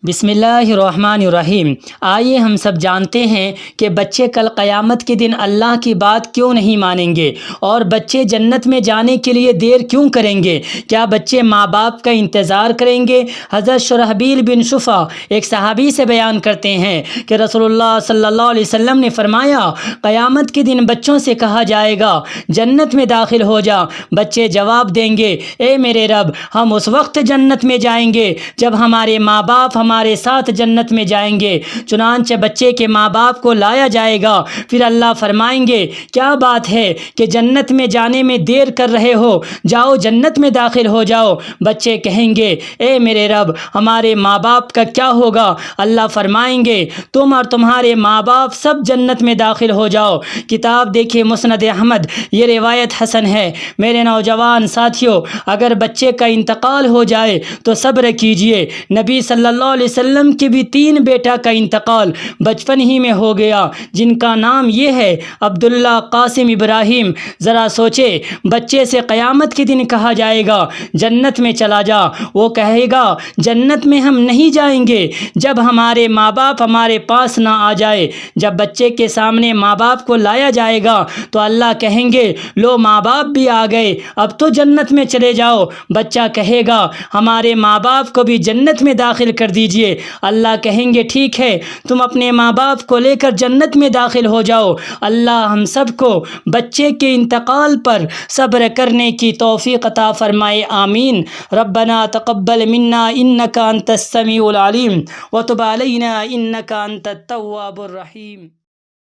بسم اللہ الرحمن الرحیم۔ آئیے ہم سب جانتے ہیں کہ بچے کل قیامت کے دن اللہ کی بات کیوں نہیں مانیں گے اور بچے جنت میں جانے کے لیے دیر کیوں کریں گے۔ کیا بچے ماں باپ کا انتظار کریں گے؟ حضرت شرحبیل بن شفع ایک صحابی سے بیان کرتے ہیں کہ رسول اللہ صلی اللہ علیہ وسلم نے فرمایا، قیامت کے دن بچوں سے کہا جائے گا جنت میں داخل ہو جا۔ بچے جواب دیں گے، اے میرے رب، ہم اس وقت جنت میں جائیں گے جب ہمارے ماں باپ ہمارے ساتھ جنت میں جائیں گے۔ چنانچہ بچے کے ماں باپ کو لایا جائے گا، پھر اللہ فرمائیں گے، کیا بات ہے کہ جنت میں جانے میں دیر کر رہے ہو، جاؤ جنت میں داخل ہو جاؤ۔ بچے کہیں گے، اے میرے رب، ہمارے ماں باپ کا کیا ہوگا؟ اللہ فرمائیں گے، تم اور تمہارے ماں باپ سب جنت میں داخل ہو جاؤ۔ کتاب دیکھیے مسند احمد، یہ روایت حسن ہے۔ میرے نوجوان ساتھیوں، اگر بچے کا انتقال ہو جائے تو صبر کیجئے۔ نبی صلی اللہ علیہ وسلم کے بھی 3 بیٹا کا انتقال بچپن ہی میں ہو گیا، جن کا نام یہ ہے عبداللہ، قاسم، ابراہیم۔ ذرا سوچے، بچے سے قیامت کے دن کہا جائے گا جنت میں چلا جا، وہ کہے گا جنت میں ہم نہیں جائیں گے جب ہمارے ماں باپ ہمارے پاس نہ آ جائے۔ جب بچے کے سامنے ماں باپ کو لایا جائے گا تو اللہ کہیں گے، لو ماں باپ بھی آ گئے، اب تو جنت میں چلے جاؤ۔ بچہ کہے گا، ہمارے ماں باپ کو بھی جنت میں داخل کر دیجئے۔ اللہ کہیں گے، ٹھیک ہے، تم اپنے ماں باپ کو لے کر جنت میں داخل ہو جاؤ۔ اللہ ہم سب کو بچے کے انتقال پر صبر کرنے کی توفیق عطا فرمائے، آمین۔ ربنا تقبل منا انک انت السمیع العلیم وتب علینا انک انت التواب الرحیم۔